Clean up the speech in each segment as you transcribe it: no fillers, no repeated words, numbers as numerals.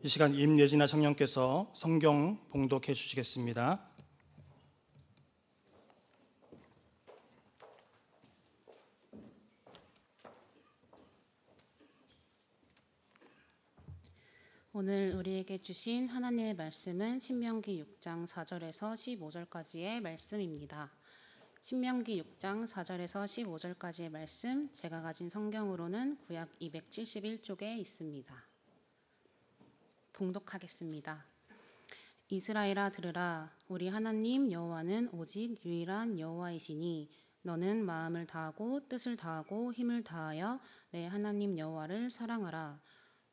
이 시간 임예진아 청년께서 성경 봉독해 주시겠습니다. 오늘 우리에게 주신 하나님의 말씀은 신명기 6장 4절에서 15절까지의 말씀입니다. 신명기 6장 4절에서 15절까지의 말씀, 제가 가진 성경으로는 구약 271쪽에 있습니다. 봉독하겠습니다. 이스라엘아 들으라. 우리 하나님 여호와는 오직 유일한 여호와이시니 너는 마음을 다하고 뜻을 다하고 힘을 다하여 내 하나님 여호와를 사랑하라.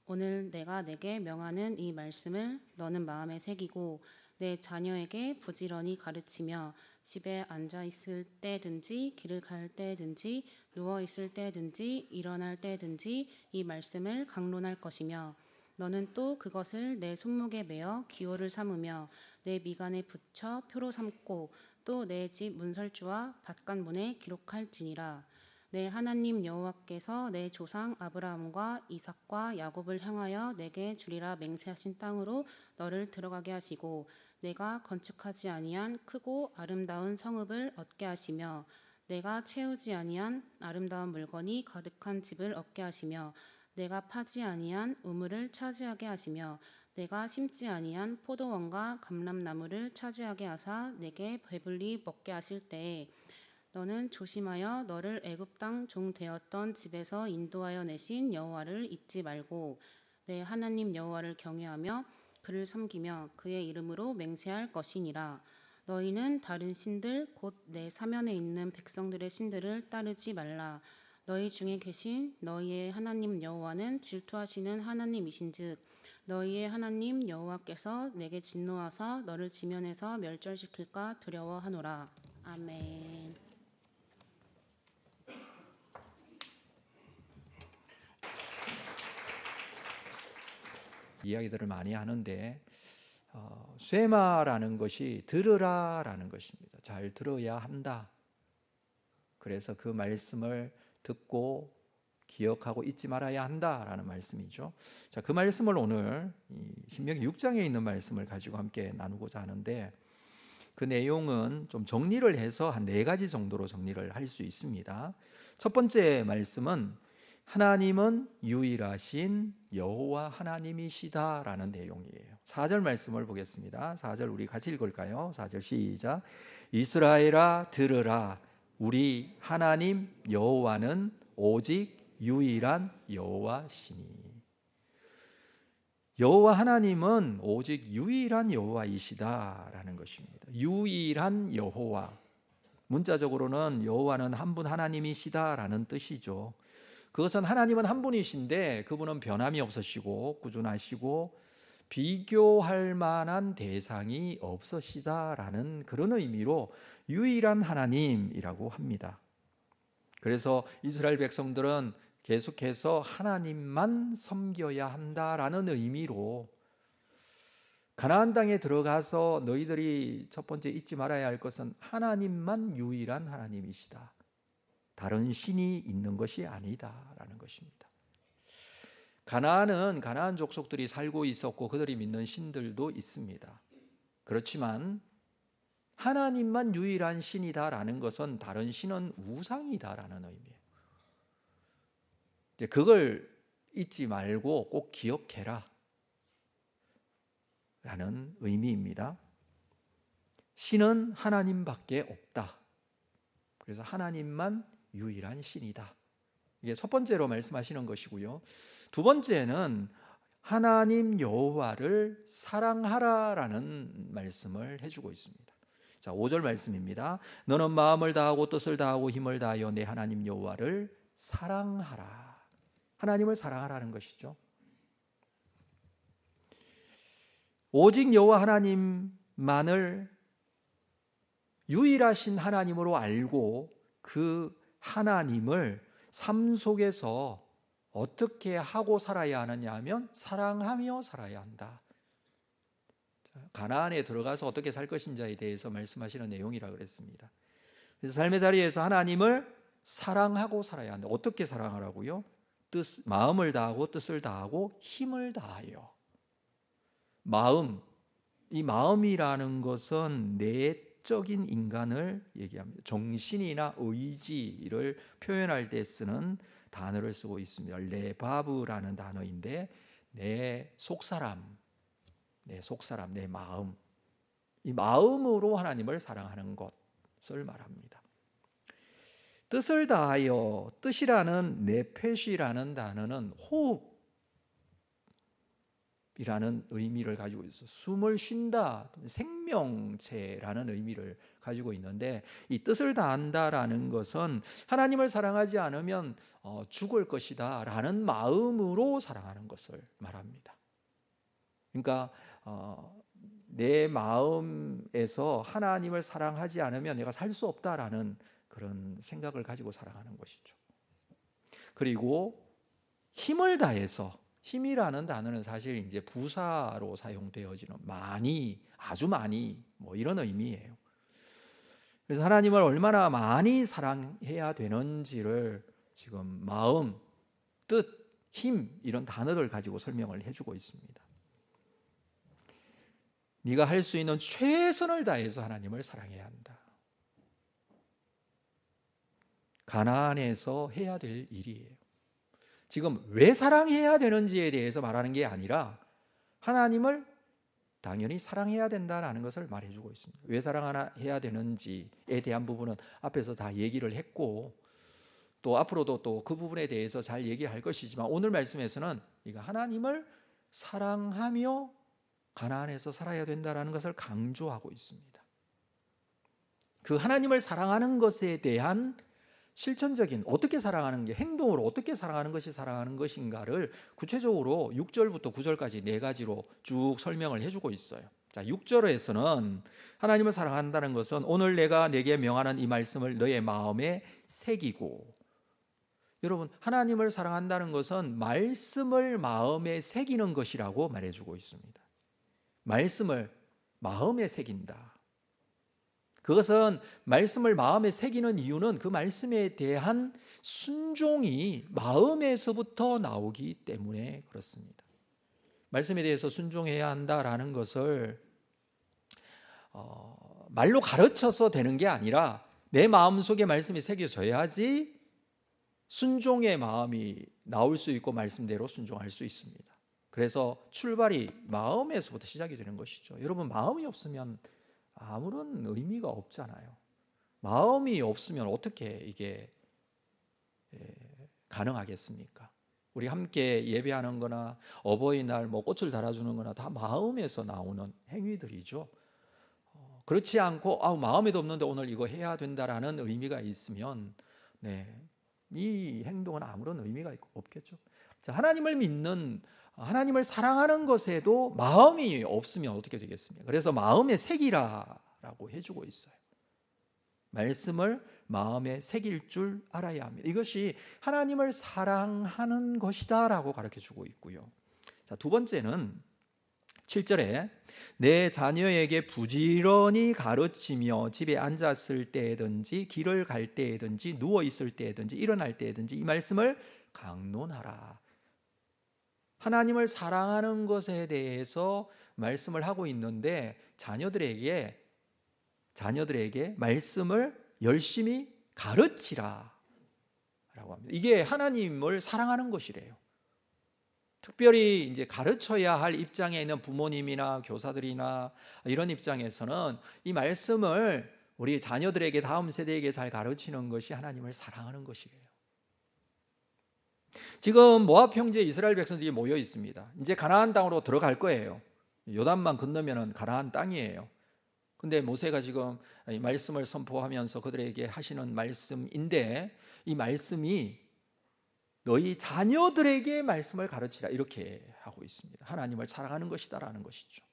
오늘 내가 내게 명하는 이 말씀을 너는 마음에 새기고 내 자녀에게 부지런히 가르치며 집에 앉아 있을 때든지 길을 갈 때든지 누워 있을 때든지 일어날 때든지 이 말씀을 강론할 것이며 너는 또 그것을 내 손목에 매어 기호를 삼으며 내 미간에 붙여 표로 삼고 또 내 집 문설주와 밭간문에 기록할지니라. 내 하나님 여호와께서 내 조상 아브라함과 이삭과 야곱을 향하여 내게 주리라 맹세하신 땅으로 너를 들어가게 하시고 내가 건축하지 아니한 크고 아름다운 성읍을 얻게 하시며 내가 채우지 아니한 아름다운 물건이 가득한 집을 얻게 하시며 내가 파지 아니한 우물을 차지하게 하시며 내가 심지 아니한 포도원과 감람나무를 차지하게 하사 내게 배불리 먹게 하실 때에 너는 조심하여 너를 애굽 땅 종 되었던 집에서 인도하여 내신 여호와를 잊지 말고 내 하나님 여호와를 경외하며 그를 섬기며 그의 이름으로 맹세할 것이니라. 너희는 다른 신들 곧 내 사면에 있는 백성들의 신들을 따르지 말라. 너희 중에 계신 너희의 하나님 여호와는 질투하시는 하나님이신즉 너희의 하나님 여호와께서 내게 진노하사 너를 지면에서 멸절시킬까 두려워하노라. 아멘. 이야기들을 많이 하는데 쇠마라는 것이 들으라라는 것입니다. 잘 들어야 한다. 그래서 그 말씀을 듣고 기억하고 잊지 말아야 한다라는 말씀이죠. 자, 그 말씀을 오늘 신명기 6장에 있는 말씀을 가지고 함께 나누고자 하는데 그 내용은 좀 정리를 해서 한 4가지 정도로 정리를 할 수 있습니다. 첫 번째 말씀은 하나님은 유일하신 여호와 하나님이시다라는 내용이에요. 4절 말씀을 보겠습니다. 4절 우리 같이 읽을까요? 4절 시작. 이스라엘아 들으라. 우리 하나님 여호와는 오직 유일한 여호와시니. 여호와 하나님은 오직 유일한 여호와이시다라는 것입니다. 유일한 여호와. 문자적으로는 여호와는 한 분 하나님이시다라는 뜻이죠. 그것은 하나님은 한 분이신데 그분은 변함이 없으시고 꾸준하시고 비교할 만한 대상이 없으시다라는 그런 의미로 유일한 하나님이라고 합니다. 그래서 이스라엘 백성들은 계속해서 하나님만 섬겨야 한다라는 의미로 가나안 땅에 들어가서 너희들이 첫 번째 잊지 말아야 할 것은 하나님만 유일한 하나님이시다. 다른 신이 있는 것이 아니다라는 것입니다. 가나안은 가나안 족속들이 살고 있었고 그들이 믿는 신들도 있습니다. 그렇지만 하나님만 유일한 신이다라는 것은 다른 신은 우상이다라는 의미예요. 그걸 잊지 말고 꼭 기억해라 라는 의미입니다. 신은 하나님밖에 없다. 그래서 하나님만 유일한 신이다. 이게 첫 번째로 말씀하시는 것이고요. 두 번째는 하나님 여호와를 사랑하라라는 말씀을 해주고 있습니다. 자, 5절 말씀입니다. 너는 마음을 다하고 뜻을 다하고 힘을 다하여 내 하나님 여호와를 사랑하라. 하나님을 사랑하라는 것이죠. 오직 여호와 하나님만을 유일하신 하나님으로 알고 그 하나님을 삶 속에서 어떻게 하고 살아야 하느냐 하면 사랑하며 살아야 한다. 가나안에 들어가서 어떻게 살 것인지에 대해서 말씀하시는 내용이라고 그랬습니다. 그래서 삶의 자리에서 하나님을 사랑하고 살아야 한다. 어떻게 사랑하라고요? 마음을 다하고 뜻을 다하고 힘을 다하여. 마음, 이 마음이라는 것은 내적인 인간을 얘기합니다. 정신이나 의지를 표현할 때 쓰는 단어를 쓰고 있습니다. 레바브라는 단어인데 내 속사람, 내 마음, 이 마음으로 하나님을 사랑하는 것을 말합니다. 뜻을 다하여, 뜻이라는 네페시라는 단어는 호흡이라는 의미를 가지고 있어요. 숨을 쉰다, 생명체라는 의미를 가지고 있는데, 이 뜻을 다한다라는 것은 하나님을 사랑하지 않으면 죽을 것이다 라는 마음으로 사랑하는 것을 말합니다. 그러니까 내 마음에서 하나님을 사랑하지 않으면 내가 살 수 없다라는 그런 생각을 가지고 살아가는 것이죠. 그리고 힘을 다해서, 힘이라는 단어는 사실 이제 부사로 사용되어지는 많이, 아주 많이 뭐 이런 의미예요. 그래서 하나님을 얼마나 많이 사랑해야 되는지를 지금 마음, 뜻, 힘 이런 단어를 가지고 설명을 해주고 있습니다. 네가 할 수 있는 최선을 다해서 하나님을 사랑해야 한다. 가나안에서 해야 될 일이에요. 지금 왜 사랑해야 되는지에 대해서 말하는 게 아니라 하나님을 당연히 사랑해야 된다는 것을 말해주고 있습니다. 왜 사랑해야 되는지에 대한 부분은 앞에서 다 얘기를 했고, 또 앞으로도 또 그 부분에 대해서 잘 얘기할 것이지만, 오늘 말씀에서는 하나님을 사랑하며 가나안에서 살아야 된다는 것을 강조하고 있습니다. 그 하나님을 사랑하는 것에 대한 실천적인, 어떻게 사랑하는 게, 행동으로 어떻게 사랑하는 것이 사랑하는 것인가를 구체적으로 6절부터 9절까지 네 가지로 쭉 설명을 해주고 있어요. 자, 6절에서는 하나님을 사랑한다는 것은 오늘 내가 내게 명하는 이 말씀을 너의 마음에 새기고, 여러분, 하나님을 사랑한다는 것은 말씀을 마음에 새기는 것이라고 말해주고 있습니다. 말씀을 마음에 새긴다. 그것은 말씀을 마음에 새기는 이유는 그 말씀에 대한 순종이 마음에서부터 나오기 때문에 그렇습니다. 말씀에 대해서 순종해야 한다라는 것을 말로 가르쳐서 되는 게 아니라 내 마음속에 말씀이 새겨져야지 순종의 마음이 나올 수 있고 말씀대로 순종할 수 있습니다. 그래서 출발이 마음에서부터 시작이 되는 것이죠. 여러분, 마음이 없으면 아무런 의미가 없잖아요. 마음이 없으면 어떻게 이게 가능하겠습니까? 우리 함께 예배하는 거나 어버이날 뭐 꽃을 달아주는 거나 다 마음에서 나오는 행위들이죠. 그렇지 않고 마음에도 없는데 오늘 이거 해야 된다라는 의미가 있으면 이 행동은 아무런 의미가 없겠죠. 자, 하나님을 믿는, 하나님을 사랑하는 것에도 마음이 없으면 어떻게 되겠습니까? 그래서 마음에 새기라라고 해주고 있어요. 말씀을 마음에 새길 줄 알아야 합니다. 이것이 하나님을 사랑하는 것이다라고 가르쳐주고 있고요. 자, 두 번째는 7절에 내 자녀에게 부지런히 가르치며 집에 앉았을 때든지 길을 갈 때든지 누워 있을 때든지 일어날 때든지 이 말씀을 강론하라. 하나님을 사랑하는 것에 대해서 말씀을 하고 있는데 자녀들에게 말씀을 열심히 가르치라 라고 합니다. 이게 하나님을 사랑하는 것이래요. 특별히 이제 가르쳐야 할 입장에 있는 부모님이나 교사들이나 이런 입장에서는 이 말씀을 우리 자녀들에게, 다음 세대에게 잘 가르치는 것이 하나님을 사랑하는 것이래요. 지금 모압 형제 이스라엘 백성들이 모여 있습니다. 이제 가나안 땅으로 들어갈 거예요. 요단만 건너면은 가나안 땅이에요. 근데 모세가 지금 이 말씀을 선포하면서 그들에게 하시는 말씀인데, 이 말씀이 너희 자녀들에게 말씀을 가르치라 이렇게 하고 있습니다. 하나님을 사랑하는 것이다라는 것이죠.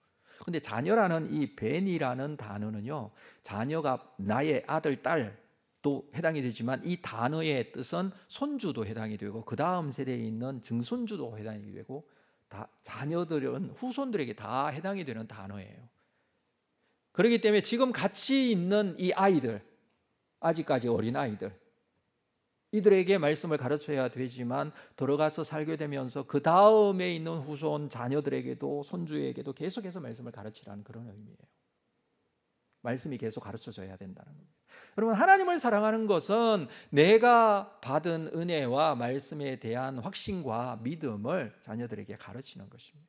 근데 자녀라는 이 벤이라는 단어는요, 자녀가 나의 아들, 딸도 해당이 되지만 이 단어의 뜻은 손주도 해당이 되고 그 다음 세대에 있는 증손주도 해당이 되고, 다 자녀들은 후손들에게 다 해당이 되는 단어예요. 그렇기 때문에 지금 같이 있는 이 아이들, 아직까지 어린 아이들, 이들에게 말씀을 가르쳐야 되지만 들어가서 살게 되면서 그 다음에 있는 후손 자녀들에게도 손주에게도 계속해서 말씀을 가르치라는 그런 의미예요. 말씀이 계속 가르쳐져야 된다는 겁니다. 여러분, 하나님을 사랑하는 것은 내가 받은 은혜와 말씀에 대한 확신과 믿음을 자녀들에게 가르치는 것입니다.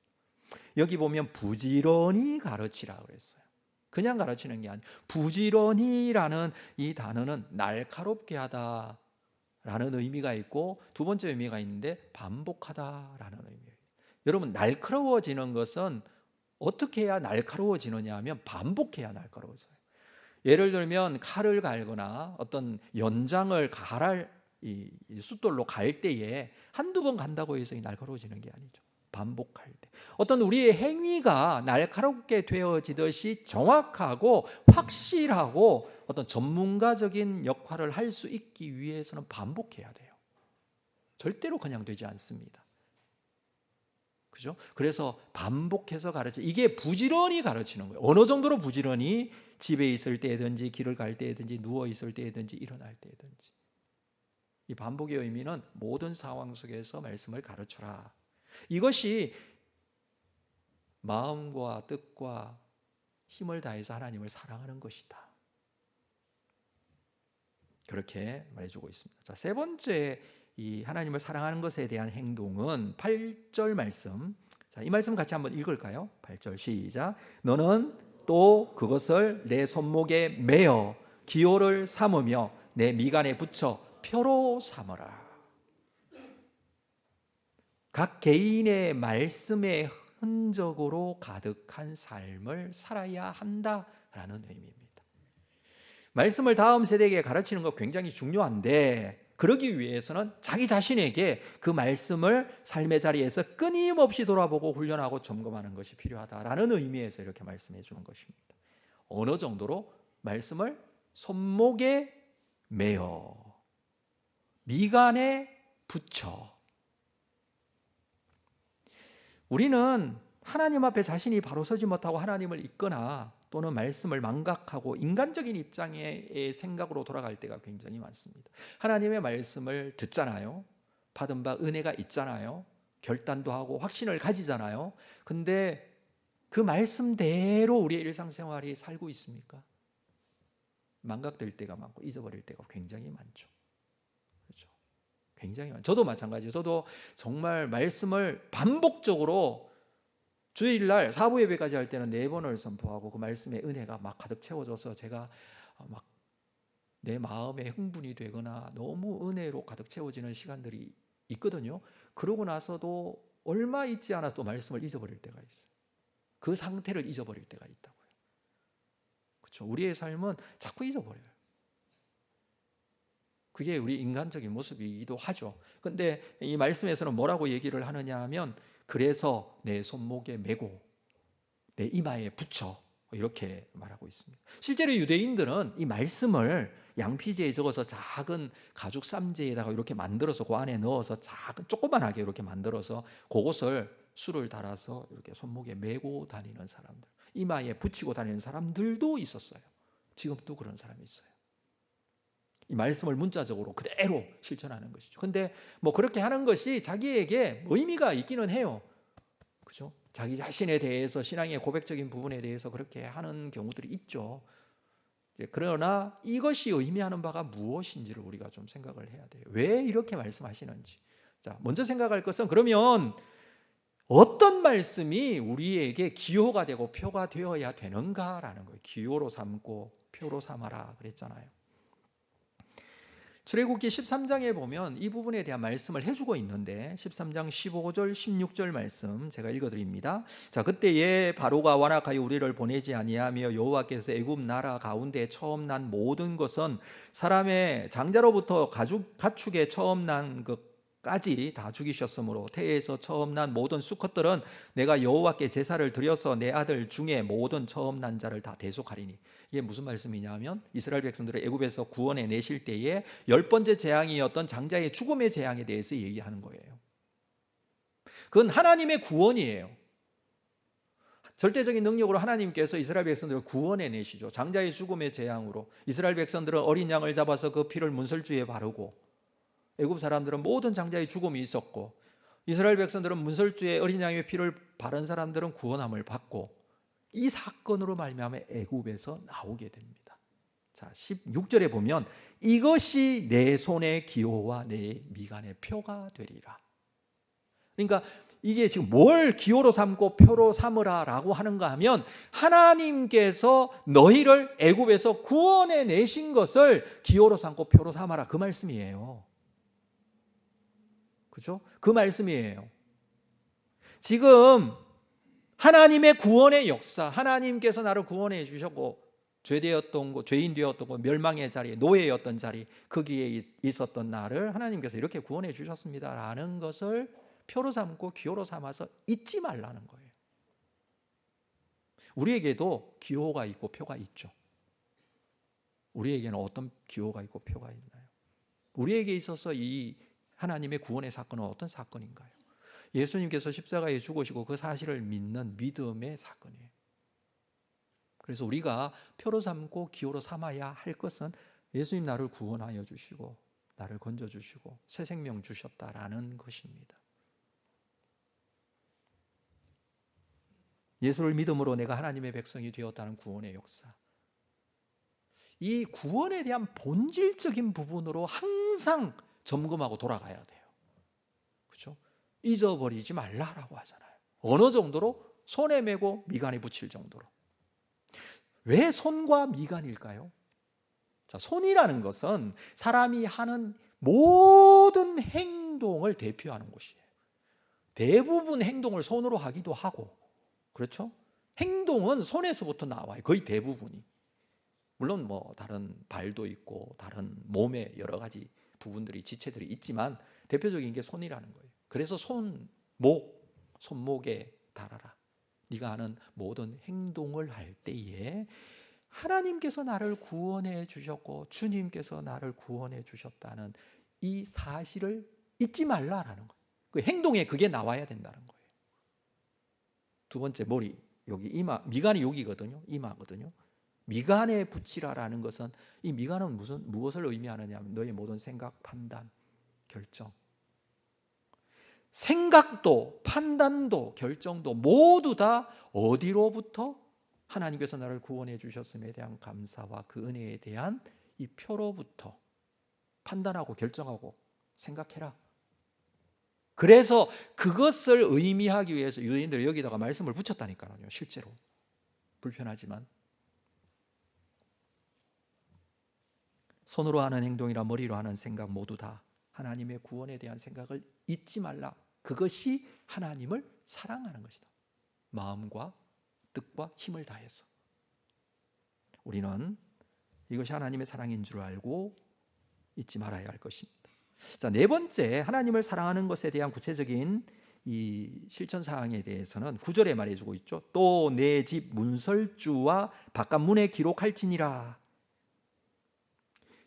여기 보면 부지런히 가르치라 그랬어요. 그냥 가르치는 게 아니에요. 부지런히라는 이 단어는 날카롭게 하다 라는 의미가 있고, 두 번째 의미가 있는데 반복하다라는 의미예요. 여러분, 날카로워지는 것은 어떻게 해야 날카로워지느냐 하면 반복해야 날카로워져요. 예를 들면 칼을 갈거나 어떤 연장을 갈할 이 숫돌로 갈 때에 한두 번 간다고 해서 날카로워지는 게 아니죠. 반복할 때 어떤 우리의 행위가 날카롭게 되어지듯이 정확하고 확실하고 어떤 전문가적인 역할을 할 수 있기 위해서는 반복해야 돼요. 절대로 그냥 되지 않습니다. 그죠? 그래서 반복해서 가르쳐. 이게 부지런히 가르치는 거예요. 어느 정도로 부지런히? 집에 있을 때든지 길을 갈 때든지 누워 있을 때든지 일어날 때든지. 이 반복의 의미는 모든 상황 속에서 말씀을 가르쳐라. 이것이 마음과 뜻과 힘을 다해서 하나님을 사랑하는 것이다. 그렇게 말해주고 있습니다. 자, 세 번째 이 하나님을 사랑하는 것에 대한 행동은 8절 말씀. 자, 이 말씀 같이 한번 읽을까요? 8절 시작. 너는 또 그것을 내 손목에 매어 기호를 삼으며 내 미간에 붙여 표로 삼으라. 각 개인의 말씀의 흔적으로 가득한 삶을 살아야 한다라는 의미입니다. 말씀을 다음 세대에게 가르치는 거 굉장히 중요한데, 그러기 위해서는 자기 자신에게 그 말씀을 삶의 자리에서 끊임없이 돌아보고 훈련하고 점검하는 것이 필요하다라는 의미에서 이렇게 말씀해 주는 것입니다. 어느 정도로? 말씀을 손목에 매어 미간에 붙여. 우리는 하나님 앞에 자신이 바로 서지 못하고 하나님을 잊거나 또는 말씀을 망각하고 인간적인 입장의 생각으로 돌아갈 때가 굉장히 많습니다. 하나님의 말씀을 듣잖아요. 받은 바 은혜가 있잖아요. 결단도 하고 확신을 가지잖아요. 근데 그 말씀대로 우리의 일상생활이 살고 있습니까? 망각될 때가 많고 잊어버릴 때가 굉장히 많죠. 그렇죠? 굉장히 많죠. 저도 마찬가지예요. 저도 정말 말씀을 반복적으로 주일날 사부 예배까지 할 때는 4번을 선포하고 그 말씀의 은혜가 막 가득 채워져서 제가 막 내 마음에 흥분이 되거나 너무 은혜로 가득 채워지는 시간들이 있거든요. 그러고 나서도 얼마 있지 않아 또 말씀을 잊어버릴 때가 있어요. 그 상태를 잊어버릴 때가 있다고요. 그렇죠? 우리의 삶은 자꾸 잊어버려요. 그게 우리 인간적인 모습이기도 하죠. 근데 이 말씀에서는 뭐라고 얘기를 하느냐 하면, 그래서 내 손목에 메고 내 이마에 붙여, 이렇게 말하고 있습니다. 실제로 유대인들은 이 말씀을 양피지에 적어서 작은 가죽 쌈지에다가 이렇게 만들어서 그 안에 넣어서 작은 조그만하게 이렇게 만들어서 그것을 술을 달아서 이렇게 손목에 메고 다니는 사람들, 이마에 붙이고 다니는 사람들도 있었어요. 지금도 그런 사람이 있어요. 이 말씀을 문자적으로 그대로 실천하는 것이죠. 근데 뭐 그렇게 하는 것이 자기에게 의미가 있기는 해요. 그죠? 자기 자신에 대해서, 신앙의 고백적인 부분에 대해서 그렇게 하는 경우들이 있죠. 그러나 이것이 의미하는 바가 무엇인지를 우리가 좀 생각을 해야 돼요. 왜 이렇게 말씀하시는지. 자, 먼저 생각할 것은, 그러면 어떤 말씀이 우리에게 기호가 되고 표가 되어야 되는가라는 거예요. 기호로 삼고 표로 삼아라 그랬잖아요. 출애굽기 13장에 보면 이 부분에 대한 말씀을 해주고 있는데, 13장 15절 16절 말씀 제가 읽어드립니다. 자, 그때에 바로가 완악하여 우리를 보내지 아니하며 여호와께서 애굽 나라 가운데 처음 난 모든 것은 사람의 장자로부터 가축의 처음 난 것까지 다 죽이셨으므로 태에서 처음 난 모든 수컷들은 내가 여호와께 제사를 드려서 내 아들 중에 모든 처음 난 자를 다 대속하리니. 이게 무슨 말씀이냐 하면, 이스라엘 백성들을 애굽에서 구원해 내실 때에 10번째 재앙이었던 장자의 죽음의 재앙에 대해서 얘기하는 거예요. 그건 하나님의 구원이에요. 절대적인 능력으로 하나님께서 이스라엘 백성들을 구원해 내시죠. 장자의 죽음의 재앙으로 이스라엘 백성들은 어린 양을 잡아서 그 피를 문설주에 바르고 애굽 사람들은 모든 장자의 죽음이 있었고 이스라엘 백성들은 문설주의 어린 양의 피를 바른 사람들은 구원함을 받고 이 사건으로 말미암아 애굽에서 나오게 됩니다. 자, 16절에 보면 이것이 내 손의 기호와 내 미간의 표가 되리라. 그러니까 이게 지금 뭘 기호로 삼고 표로 삼으라라고 하는가 하면 하나님께서 너희를 애굽에서 구원해 내신 것을 기호로 삼고 표로 삼아라, 그 말씀이에요. 그죠? 그 말씀이에요. 지금 하나님의 구원의 역사, 하나님께서 나를 구원해 주셨고 죄되었던 것, 죄인 되었던 것, 멸망의 자리, 노예였던 자리, 거기에 있었던 나를 하나님께서 이렇게 구원해 주셨습니다라는 것을 표로 삼고 기호로 삼아서 잊지 말라는 거예요. 우리에게도 기호가 있고 표가 있죠. 우리에게는 어떤 기호가 있고 표가 있나요? 우리에게 있어서 이 하나님의 구원의 사건은 어떤 사건인가요? 예수님께서 십자가에 죽으시고 그 사실을 믿는 믿음의 사건이에요. 그래서 우리가 표로 삼고 기호로 삼아야 할 것은 예수님 나를 구원하여 주시고 나를 건져주시고 새 생명 주셨다라는 것입니다. 예수를 믿음으로 내가 하나님의 백성이 되었다는 구원의 역사, 이 구원에 대한 본질적인 부분으로 항상 점검하고 돌아가야 돼요. 그렇죠? 잊어버리지 말라라고 하잖아요. 어느 정도로? 손에 메고 미간에 붙일 정도로. 왜 손과 미간일까요? 자, 손이라는 것은 사람이 하는 모든 행동을 대표하는 곳이에요. 대부분 행동을 손으로 하기도 하고, 그렇죠? 행동은 손에서부터 나와요. 거의 대부분이. 물론 뭐 다른 발도 있고 다른 몸의 여러 가지 부분들이, 지체들이 있지만 대표적인 게 손이라는 거예요. 그래서 손목에 달아라. 네가 하는 모든 행동을 할 때에 하나님께서 나를 구원해 주셨고 주님께서 나를 구원해 주셨다는 이 사실을 잊지 말라라는 거예요. 그 행동에 그게 나와야 된다는 거예요. 두 번째, 머리, 여기 이마, 미간이 여기거든요. 이마거든요. 미간에 붙이라라는 것은, 이 미간은 무엇을 의미하느냐 하면 너의 모든 생각, 판단, 결정, 생각도 판단도 결정도 모두 다 어디로부터? 하나님께서 나를 구원해 주셨음에 대한 감사와 그 은혜에 대한 이 표로부터 판단하고 결정하고 생각해라. 그래서 그것을 의미하기 위해서 유대인들이 여기다가 말씀을 붙였다니까요. 실제로 불편하지만 손으로 하는 행동이나 머리로 하는 생각 모두 다 하나님의 구원에 대한 생각을 잊지 말라. 그것이 하나님을 사랑하는 것이다. 마음과 뜻과 힘을 다해서. 우리는 이것이 하나님의 사랑인 줄 알고 잊지 말아야 할 것입니다. 자, 네 번째, 하나님을 사랑하는 것에 대한 구체적인 이 실천 사항에 대해서는 9절에 말해주고 있죠. 또 내 집 문설주와 바깥 문에 기록할지니라.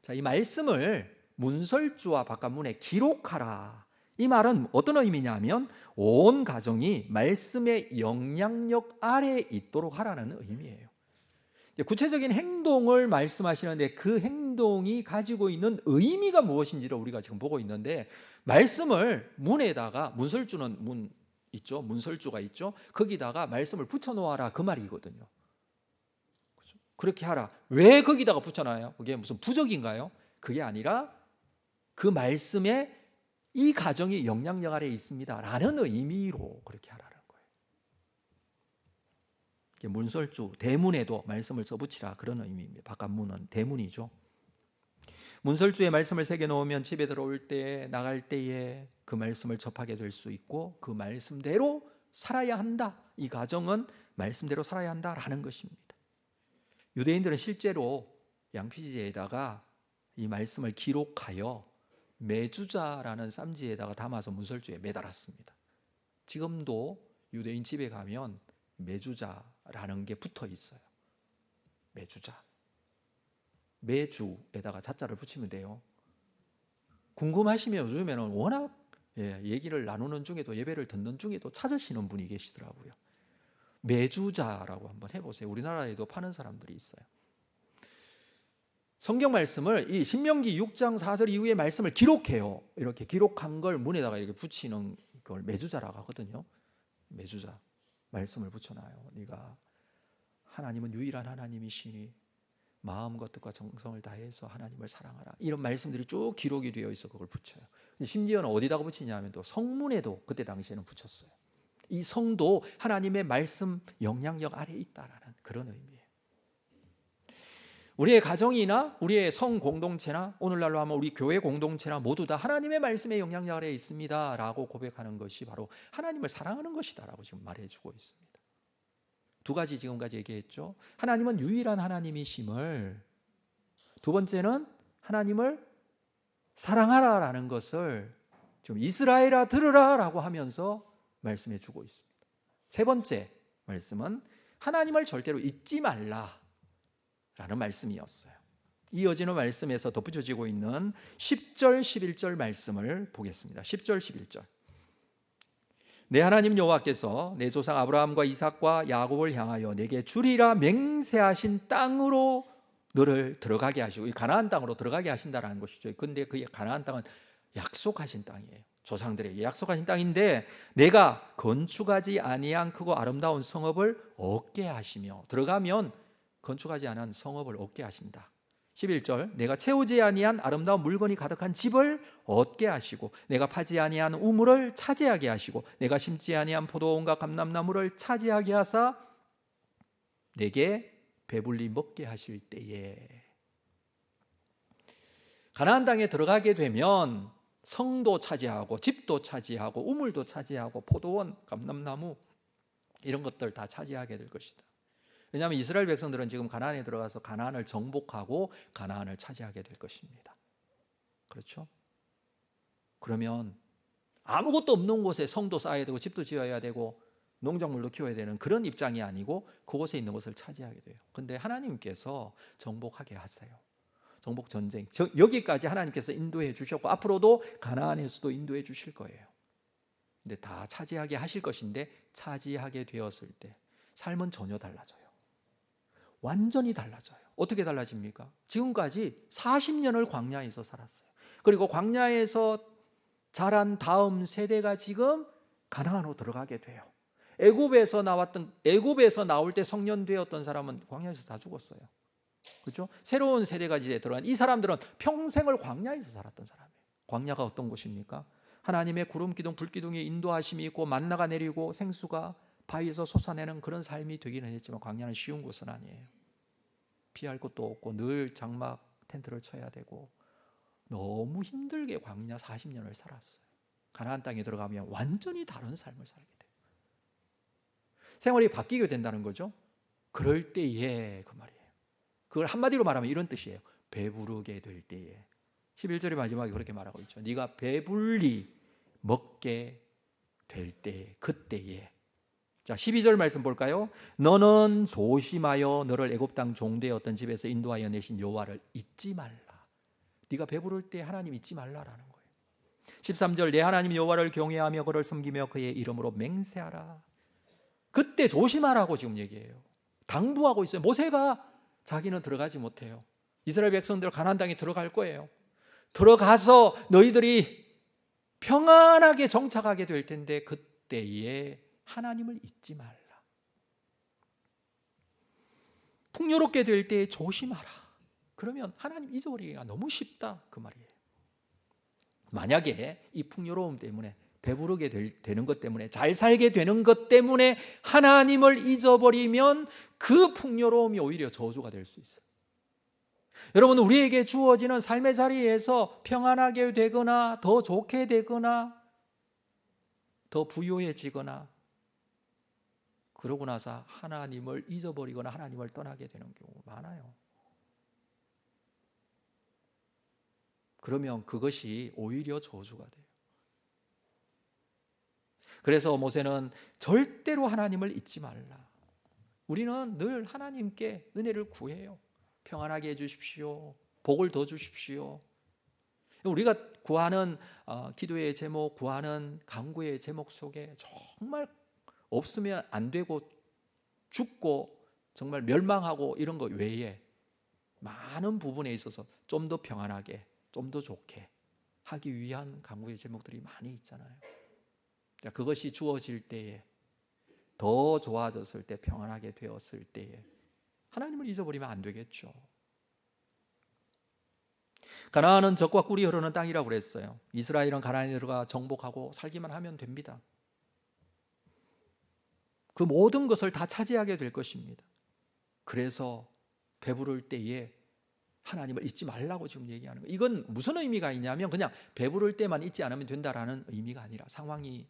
자, 이 말씀을 문설주와 바깥 문에 기록하라. 이 말은 어떤 의미냐면 온 가정이 말씀의 영향력 아래에 있도록 하라는 의미예요. 구체적인 행동을 말씀하시는데 그 행동이 가지고 있는 의미가 무엇인지를 우리가 지금 보고 있는데, 말씀을 문에다가, 문설주는 문 있죠, 문설주가 있죠, 거기다가 말씀을 붙여놓아라, 그 말이거든요. 그렇게 하라. 왜 거기다가 붙여놔요? 그게 무슨 부적인가요? 그게 아니라 그 말씀에 이 가정이 영향력 아래에 있습니다 라는 의미로 그렇게 하라는 거예요. 문설주, 대문에도 말씀을 써붙이라, 그런 의미입니다. 바깥 문은 대문이죠. 문설주에 말씀을 새겨놓으면 집에 들어올 때, 나갈 때에 그 말씀을 접하게 될 수 있고 그 말씀대로 살아야 한다. 이 가정은 말씀대로 살아야 한다라는 것입니다. 유대인들은 실제로 양피지에다가 이 말씀을 기록하여 메주자라는 쌈지에다가 담아서 문설주에 매달았습니다. 지금도 유대인 집에 가면 메주자라는 게 붙어 있어요. 메주자. 매주에다가 자자를 붙이면 돼요. 궁금하시면 요즘에는 워낙 얘기를 나누는 중에도, 예배를 듣는 중에도 찾으시는 분이 계시더라고요. 메주자라고 한번 해보세요. 우리나라에도 파는 사람들이 있어요. 성경 말씀을 이 신명기 6장 4절 이후의 말씀을 기록해요. 이렇게 기록한 걸 문에다가 이렇게 붙이는 걸 매주자라고 하거든요. 매주자. 말씀을 붙여놔요. 네가 하나님은 유일한 하나님이시니 마음과 뜻과 정성을 다해서 하나님을 사랑하라. 이런 말씀들이 쭉 기록이 되어 있어 그걸 붙여요. 심지어는 어디다가 붙이냐면 또 성문에도 그때 당시에는 붙였어요. 이 성도 하나님의 말씀 영향력 아래에 있다라는 그런 의미예요. 우리의 가정이나 우리의 성 공동체나 오늘날로 하면 우리 교회 공동체나 모두 다 하나님의 말씀의 영향력 아래에 있습니다 라고 고백하는 것이 바로 하나님을 사랑하는 것이다 라고 지금 말해주고 있습니다. 두 가지 지금까지 얘기했죠. 하나님은 유일한 하나님이심을, 두 번째는 하나님을 사랑하라라는 것을 좀 이스라엘아 들으라 라고 하면서 말씀해 주고 있습니다. 세 번째 말씀은 하나님을 절대로 잊지 말라 라는 말씀이었어요. 이어지는 말씀에서 덧붙여지고 있는 10절 11절 말씀을 보겠습니다. 10절 11절. 내 하나님 여호와께서 내 조상 아브라함과 이삭과 야곱을 향하여 내게 주리라 맹세하신 땅으로 너를 들어가게 하시고, 이 가나안 땅으로 들어가게 하신다라는 것이죠. 근데 그 가나안 땅은 약속하신 땅이에요. 조상들에게 약속하신 땅인데 내가 건축하지 아니한 크고 아름다운 성읍을 얻게 하시며, 들어가면 건축하지 않은 성읍을 얻게 하신다. 11절. 내가 채우지 아니한 아름다운 물건이 가득한 집을 얻게 하시고 내가 파지 아니한 우물을 차지하게 하시고 내가 심지 아니한 포도원과 감람나무를 차지하게 하사 내게 배불리 먹게 하실 때에. 가나안 땅에 들어가게 되면 성도 차지하고 집도 차지하고 우물도 차지하고 포도원, 감람나무 이런 것들 다 차지하게 될 것이다. 왜냐하면 이스라엘 백성들은 지금 가나안에 들어가서 가나안을 정복하고 가나안을 차지하게 될 것입니다. 그렇죠? 그러면 아무것도 없는 곳에 성도 쌓아야 되고 집도 지어야 되고 농작물도 키워야 되는 그런 입장이 아니고 그곳에 있는 것을 차지하게 돼요. 그런데 하나님께서 정복하게 하세요. 정복 전쟁. 여기까지 하나님께서 인도해 주셨고 앞으로도 가나안에서도 인도해 주실 거예요. 근데 다 차지하게 하실 것인데 차지하게 되었을 때 삶은 전혀 달라져요. 완전히 달라져요. 어떻게 달라집니까? 지금까지 40년을 광야에서 살았어요. 그리고 광야에서 자란 다음 세대가 지금 가나안으로 들어가게 돼요. 애굽에서 나올 때 성년되었던 사람은 광야에서 다 죽었어요. 그렇죠? 새로운 세대가 이제 들어간 이 사람들은 평생을 광야에서 살았던 사람이에요. 광야가 어떤 곳입니까? 하나님의 구름 기둥 불 기둥의 인도하심이 있고 만나가 내리고 생수가 바위에서 솟아내는 그런 삶이 되기는 했지만 광야는 쉬운 곳은 아니에요. 피할 곳도 없고 늘 장막 텐트를 쳐야 되고 너무 힘들게 광야 40년을 살았어요. 가나안 땅에 들어가면 완전히 다른 삶을 살게 돼요. 생활이 바뀌게 된다는 거죠. 그럴 때에 그 말이에요. 그걸 한마디로 말하면 이런 뜻이에요. 배부르게 될 때에. 11절의 마지막에 그렇게 말하고 있죠. 네가 배불리 먹게 될 때, 그때에. 자, 12절 말씀 볼까요? 너는 조심하여 너를 애굽 땅 종되었던 집에서 인도하여 내신 여호와를 잊지 말라. 네가 배부를 때 하나님 잊지 말라라는 거예요. 13절 내 하나님 여호와를 경외하며 그를 섬기며 그의 이름으로 맹세하라. 그때 조심하라고 지금 얘기해요. 당부하고 있어요. 모세가 자기는 들어가지 못해요. 이스라엘 백성들 가나안 땅에 들어갈 거예요. 들어가서 너희들이 평안하게 정착하게 될 텐데 그때에 하나님을 잊지 말라. 풍요롭게 될 때 조심하라. 그러면 하나님 잊어버리기가 너무 쉽다 그 말이에요. 만약에 이 풍요로움 때문에 배부르게 되는 것 때문에 잘 살게 되는 것 때문에 하나님을 잊어버리면 그 풍요로움이 오히려 저주가 될 수 있어요. 여러분, 우리에게 주어지는 삶의 자리에서 평안하게 되거나 더 좋게 되거나 더 부유해지거나 그러고 나서 하나님을 잊어버리거나 하나님을 떠나게 되는 경우가 많아요. 그러면 그것이 오히려 저주가 돼요. 그래서 모세는 절대로 하나님을 잊지 말라. 우리는 늘 하나님께 은혜를 구해요. 평안하게 해주십시오. 복을 더 주십시오. 우리가 구하는 기도의 제목, 구하는 간구의 제목 속에 정말 없으면 안 되고 죽고 정말 멸망하고 이런 거 외에 많은 부분에 있어서 좀 더 평안하게, 좀 더 좋게 하기 위한 간구의 제목들이 많이 있잖아요. 그것이 주어질 때에, 더 좋아졌을 때, 평안하게 되었을 때에 하나님을 잊어버리면 안 되겠죠. 가나안은 젖과 꿀이 흐르는 땅이라고 그랬어요. 이스라엘은 가나안에 들어가 정복하고 살기만 하면 됩니다. 그 모든 것을 다 차지하게 될 것입니다. 그래서 배부를 때에 하나님을 잊지 말라고 지금 얘기하는 거예요. 이건 무슨 의미가 있냐면 그냥 배부를 때만 잊지 않으면 된다라는 의미가 아니라 상황이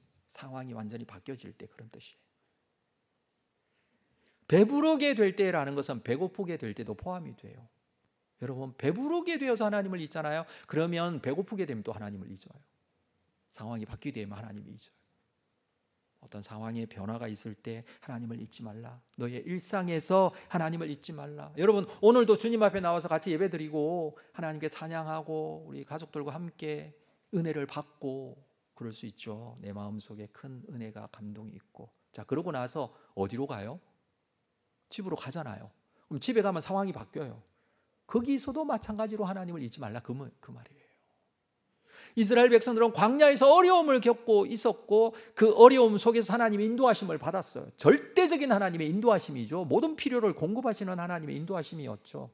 완전히 바뀌어질 때 그런 뜻이에요. 배부르게 될 때라는 것은 배고프게 될 때도 포함이 돼요. 여러분, 배부르게 되어서 하나님을 잊잖아요. 그러면 배고프게 되면 또 하나님을 잊어요. 상황이 바뀌게 되면 하나님을 잊어요. 어떤 상황에 변화가 있을 때 하나님을 잊지 말라. 너의 일상에서 하나님을 잊지 말라. 여러분, 오늘도 주님 앞에 나와서 같이 예배드리고 하나님께 찬양하고 우리 가족들과 함께 은혜를 받고 그럴 수 있죠. 내 마음속에 큰 은혜가, 감동이 있고. 자, 그러고 나서 어디로 가요? 집으로 가잖아요. 그럼 집에 가면 상황이 바뀌어요. 거기서도 마찬가지로 하나님을 잊지 말라 그 말이에요. 이스라엘 백성들은 광야에서 어려움을 겪고 있었고 그 어려움 속에서 하나님의 인도하심을 받았어요. 절대적인 하나님의 인도하심이죠. 모든 필요를 공급하시는 하나님의 인도하심이었죠.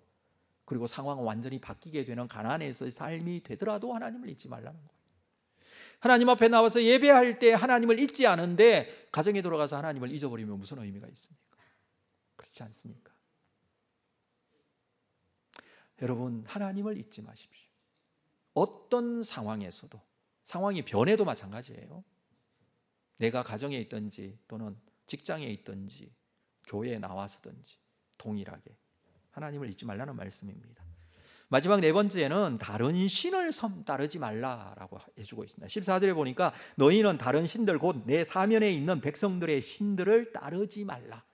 그리고 상황은 완전히 바뀌게 되는 가나안에서의 삶이 되더라도 하나님을 잊지 말라는 거예요. 하나님 앞에 나와서 예배할 때 하나님을 잊지 않은데 가정에 들어가서 하나님을 잊어버리면 무슨 의미가 있습니까? 그렇지 않습니까? 여러분, 하나님을 잊지 마십시오. 어떤 상황에서도, 상황이 변해도 마찬가지예요. 내가 가정에 있든지 또는 직장에 있든지 교회에 나와서든지 동일하게 하나님을 잊지 말라는 말씀입니다. 마지막 네 번째는 다른 신을 따르지 말라라고 해주고 있습니다. 14절에 보니까 너희는 다른 신들 곧 내 사면에 있는 백성들의 신들을 따르지 말라.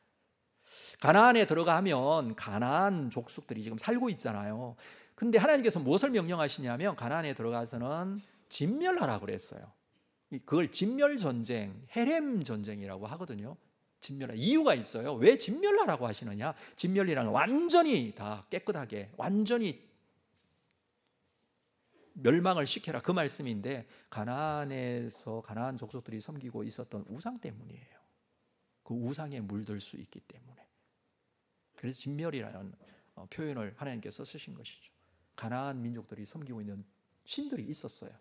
가나안에 들어가면 가나안 족속들이 지금 살고 있잖아요. 근데 하나님께서 무엇을 명령하시냐면 가나안에 들어가서는 진멸하라고 그랬어요. 그걸 진멸전쟁, 헤렘전쟁이라고 하거든요. 진멸하 이유가 있어요. 왜 진멸하라고 하시느냐? 진멸이라는 완전히 다 깨끗하게 완전히 멸망을 시켜라 그 말씀인데 가나안에서 가나안 족속들이 섬기고 있었던 우상 때문이에요. 그 우상에 물들 수 있기 때문에. 그래서 진멸이라는 표현을 하나님께서 쓰신 것이죠. 가나안 민족들이 섬기고 있는 신들이 있었어요.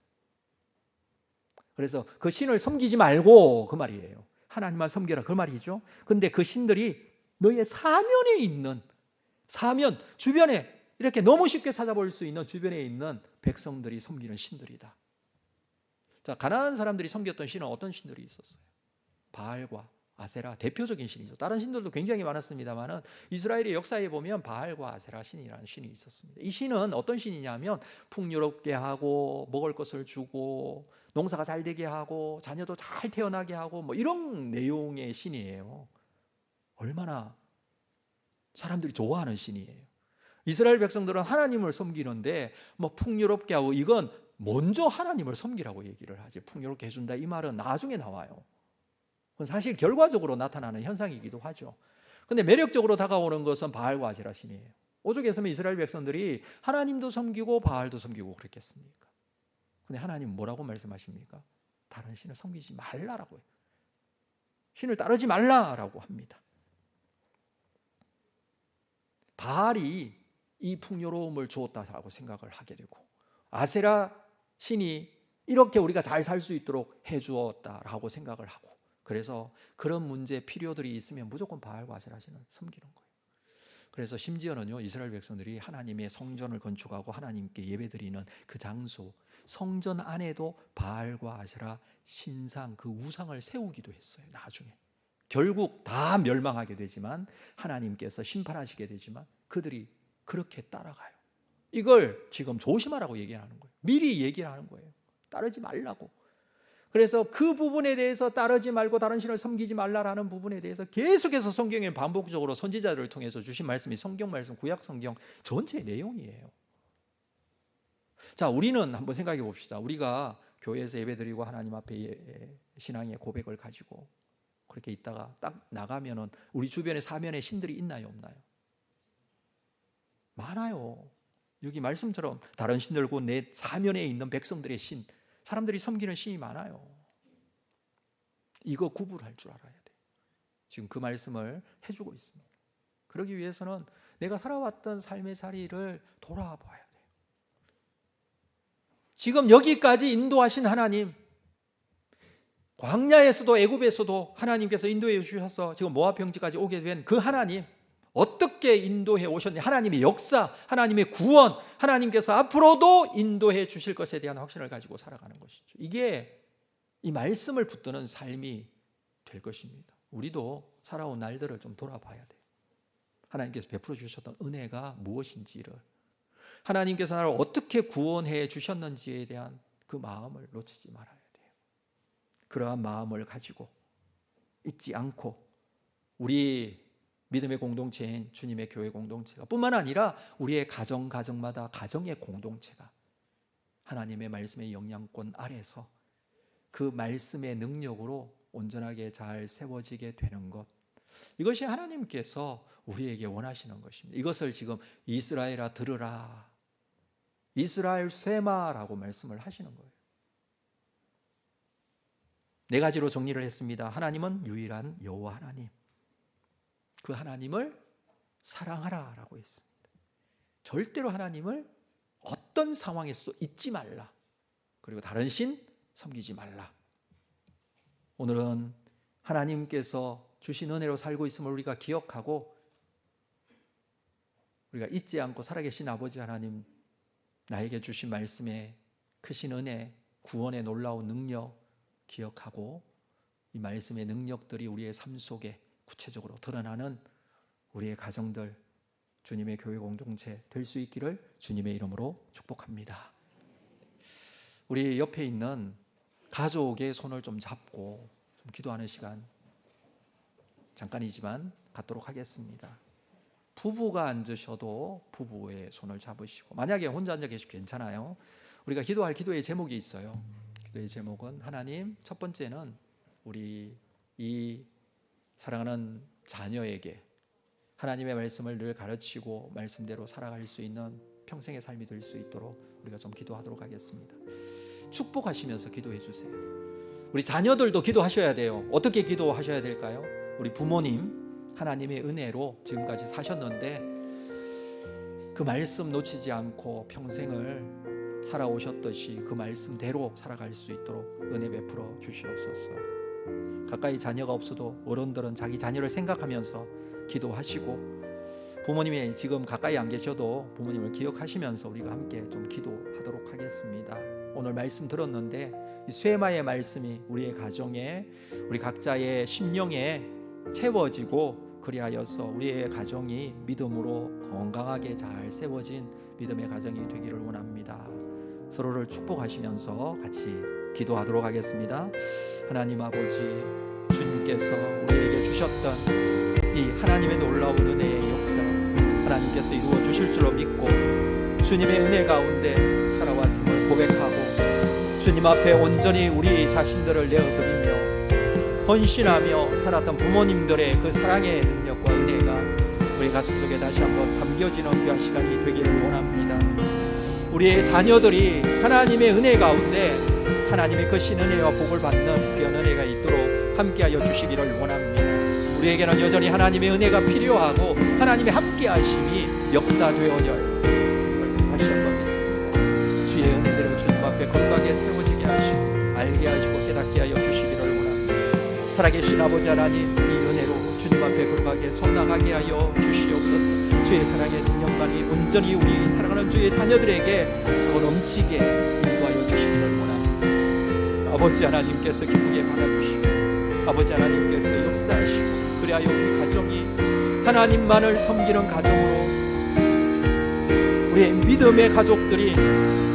그래서 그 신을 섬기지 말고 그 말이에요. 하나님만 섬겨라 그 말이죠. 근데 그 신들이 너의 사면에 있는 사면 주변에 이렇게 너무 쉽게 찾아볼 수 있는 주변에 있는 백성들이 섬기는 신들이다. 자, 가나안 사람들이 섬겼던 신은 어떤 신들이 있었어요? 바알과 아세라 대표적인 신이죠. 다른 신들도 굉장히 많았습니다만은 이스라엘의 역사에 보면 바알과 아세라 신이라는 신이 있었습니다. 이 신은 어떤 신이냐면 풍요롭게 하고 먹을 것을 주고 농사가 잘 되게 하고 자녀도 잘 태어나게 하고 뭐 이런 내용의 신이에요. 얼마나 사람들이 좋아하는 신이에요. 이스라엘 백성들은 하나님을 섬기는데 뭐 풍요롭게 하고 이건 먼저 하나님을 섬기라고 얘기를 하지. 풍요롭게 해준다 이 말은 나중에 나와요. 그건 사실 결과적으로 나타나는 현상이기도 하죠. 근데 매력적으로 다가오는 것은 바알과 아세라 신이에요. 오죽했으면 이스라엘 백성들이 하나님도 섬기고 바알도 섬기고 그랬겠습니까? 근데 하나님은 뭐라고 말씀하십니까? 다른 신을 섬기지 말라라고 해요. 신을 따르지 말라라고 합니다. 바알이 이 풍요로움을 주었다고 생각을 하게 되고 아세라 신이 이렇게 우리가 잘 살 수 있도록 해주었다라고 생각을 하고 그래서 그런 문제 필요들이 있으면 무조건 바알과 아세라 신을 섬기는 거예요. 그래서 심지어는요 이스라엘 백성들이 하나님의 성전을 건축하고 하나님께 예배드리는 그 장소 성전 안에도 바알과 아세라 신상 그 우상을 세우기도 했어요. 나중에 결국 다 멸망하게 되지만 하나님께서 심판하시게 되지만 그들이 그렇게 따라가요. 이걸 지금 조심하라고 얘기하는 거예요. 미리 얘기하는 거예요. 따르지 말라고. 그래서 그 부분에 대해서 따르지 말고 다른 신을 섬기지 말라라는 부분에 대해서 계속해서 성경에 반복적으로 선지자들을 통해서 주신 말씀이 성경 말씀 구약 성경 전체의 내용이에요. 자, 우리는 한번 생각해 봅시다. 우리가 교회에서 예배드리고 하나님 앞에 신앙의 고백을 가지고 그렇게 있다가 딱 나가면은 우리 주변에 사면에 신들이 있나요, 없나요? 많아요. 여기 말씀처럼 다른 신들고 내 사면에 있는 백성들의 신, 사람들이 섬기는 신이 많아요. 이거 구분할 줄 알아야 돼. 지금 그 말씀을 해주고 있습니다. 그러기 위해서는 내가 살아왔던 삶의 자리를 돌아봐야 돼요. 지금 여기까지 인도하신 하나님, 광야에서도 애굽에서도 하나님께서 인도해 주셔서 지금 모압 평지까지 오게 된 그 하나님, 어떻게 인도해 오셨냐? 하나님의 역사, 하나님의 구원, 하나님께서 앞으로도 인도해 주실 것에 대한 확신을 가지고 살아가는 것이죠. 이게 이 말씀을 붙드는 삶이 될 것입니다. 우리도 살아온 날들을 좀 돌아봐야 돼요. 하나님께서 베풀어 주셨던 은혜가 무엇인지를, 하나님께서 나를 어떻게 구원해 주셨는지에 대한 그 마음을 놓치지 말아야 돼요. 그러한 마음을 가지고 잊지 않고 우리 믿음의 공동체인 주님의 교회 공동체가 뿐만 아니라 우리의 가정마다 가정의 공동체가 하나님의 말씀의 영향권 아래서 그 말씀의 능력으로 온전하게 잘 세워지게 되는 것, 이것이 하나님께서 우리에게 원하시는 것입니다. 이것을 지금 이스라엘아 들으라, 이스라엘 쇠마라고 말씀을 하시는 거예요. 네 가지로 정리를 했습니다. 하나님은 유일한 여호와 하나님, 그 하나님을 사랑하라라고 했습니다. 절대로 하나님을 어떤 상황에서도 잊지 말라. 그리고 다른 신 섬기지 말라. 오늘은 하나님께서 주신 은혜로 살고 있음을 우리가 기억하고 우리가 잊지 않고 살아계신 아버지 하나님, 나에게 주신 말씀에 크신 은혜, 구원의 놀라운 능력 기억하고 이 말씀의 능력들이 우리의 삶 속에 구체적으로 드러나는 우리의 가정들, 주님의 교회 공동체 될 수 있기를 주님의 이름으로 축복합니다. 우리 옆에 있는 가족의 손을 좀 잡고 좀 기도하는 시간 잠깐이지만 갖도록 하겠습니다. 부부가 앉으셔도 부부의 손을 잡으시고, 만약에 혼자 앉아 계시면 괜찮아요. 우리가 기도할 기도의 제목이 있어요. 기도의 제목은, 하나님, 첫 번째는 우리 이 사랑하는 자녀에게 하나님의 말씀을 늘 가르치고 말씀대로 살아갈 수 있는 평생의 삶이 될 수 있도록 우리가 좀 기도하도록 하겠습니다. 축복하시면서 기도해 주세요. 우리 자녀들도 기도하셔야 돼요. 어떻게 기도하셔야 될까요? 우리 부모님, 하나님의 은혜로 지금까지 사셨는데 그 말씀 놓치지 않고 평생을 살아오셨듯이 그 말씀대로 살아갈 수 있도록 은혜 베풀어 주시옵소서. 가까이 자녀가 없어도 어른들은 자기 자녀를 생각하면서 기도하시고, 부모님이 지금 가까이 안 계셔도 부모님을 기억하시면서 우리가 함께 좀 기도하도록 하겠습니다. 오늘 말씀 들었는데 이 쇠마의 말씀이 우리의 가정에, 우리 각자의 심령에 채워지고, 그리하여서 우리의 가정이 믿음으로 건강하게 잘 세워진 믿음의 가정이 되기를 원합니다. 서로를 축복하시면서 같이 기도하도록 하겠습니다. 하나님 아버지, 주님께서 우리에게 주셨던 이 하나님의 놀라운 은혜의 역사, 하나님께서 이루어 주실 줄로 믿고 주님의 은혜 가운데 살아왔음을 고백하고 주님 앞에 온전히 우리 자신들을 내어드리며 헌신하며 살았던 부모님들의 그 사랑의 능력과 은혜가 우리 가슴 속에 다시 한번 담겨지는 귀한 시간이 되기를 원합니다. 우리의 자녀들이 하나님의 은혜 가운데 하나님의 크신 은혜와 복을 받는 귀한 은혜가 있도록 함께하여 주시기를 원합니다. 우리에게는 여전히 하나님의 은혜가 필요하고 하나님의 함께하심이 역사되어져요. 다시 한번 믿습니다. 주의 은혜대로 주님 앞에 건강하게 세워지게 하시고 알게 하시고 깨닫게 하여 주시기를 원합니다. 살아계신 아버지 하나님, 이 은혜로 주님 앞에 건강하게 서나가게 하여 주시옵소서. 주의 사랑의 능력만이 온전히 우리 사랑하는 주의 자녀들에게 더 넘치게 인도하여 주시기를 원합니다. 아버지 하나님께서 기쁘게 받아주시고 아버지 하나님께서 역사하시고, 그리하여 우리 가정이 하나님만을 섬기는 가정으로, 우리의 믿음의 가족들이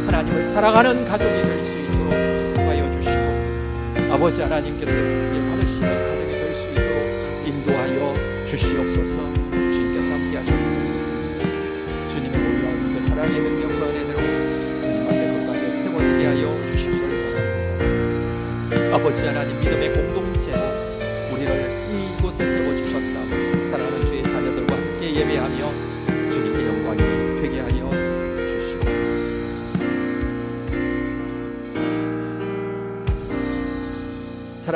하나님을 사랑하는 가족이 될 수 있도록 축복하여 주시고, 아버지 하나님께서 기쁘게 받으시는 가정이 될 수 있도록 인도하여 주시옵소서. 주님께서 함께 하셨습니다. 주님의 놀라운 그 사랑의 능력과 은혜대로 주님 앞에 건강하게 세워지게 하여 주시기를 원합니다. 아버지 하나님, 믿음의 공동체로 우리를 이곳에 세워주셨다. 사랑하는 주의 자녀들과 함께 예배하며 주님의 영광이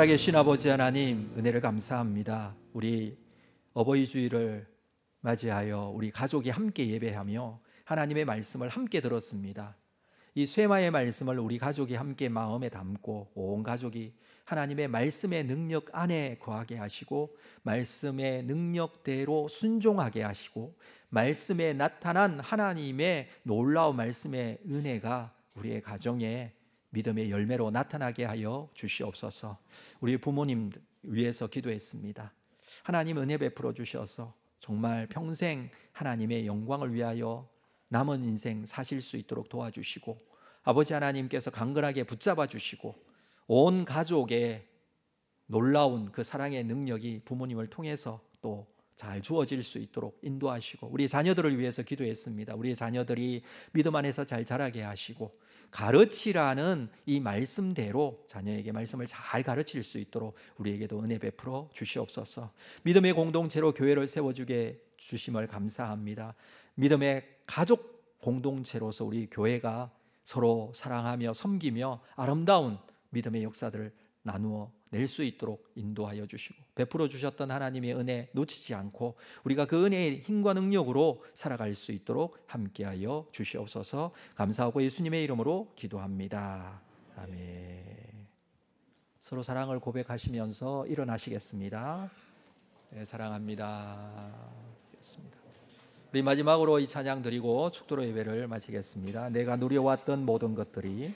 살아계신 아버지 하나님, 은혜를 감사합니다. 우리 어버이 주일을 맞이하여 우리 가족이 함께 예배하며 하나님의 말씀을 함께 들었습니다. 이 쇠마의 말씀을 우리 가족이 함께 마음에 담고 온 가족이 하나님의 말씀의 능력 안에 거하게 하시고 말씀의 능력대로 순종하게 하시고 말씀에 나타난 하나님의 놀라운 말씀의 은혜가 우리의 가정에 믿음의 열매로 나타나게 하여 주시옵소서. 우리 부모님 위해서 기도했습니다. 하나님 은혜 베풀어 주셔서 정말 평생 하나님의 영광을 위하여 남은 인생 사실 수 있도록 도와주시고 아버지 하나님께서 강건하게 붙잡아 주시고 온 가족의 놀라운 그 사랑의 능력이 부모님을 통해서 또 잘 주어질 수 있도록 인도하시고 우리 자녀들을 위해서 기도했습니다. 우리 자녀들이 믿음 안에서 잘 자라게 하시고 가르치라는 이 말씀대로 자녀에게 말씀을 잘 가르칠 수 있도록 우리에게도 은혜 베풀어 주시옵소서. 믿음의 공동체로 교회를 세워주게 주심을 감사합니다. 믿음의 가족 공동체로서 우리 교회가 서로 사랑하며 섬기며 아름다운 믿음의 역사들을 나누어 낼 수 있도록 인도하여 주시고 베풀어 주셨던 하나님의 은혜 놓치지 않고 우리가 그 은혜의 힘과 능력으로 살아갈 수 있도록 함께하여 주시옵소서. 감사하고 예수님의 이름으로 기도합니다. 아멘. 서로 사랑을 고백하시면서 일어나시겠습니다. 네, 사랑합니다. 우리 마지막으로 이 찬양 드리고 축도로 예배를 마치겠습니다. 내가 누려왔던 모든 것들이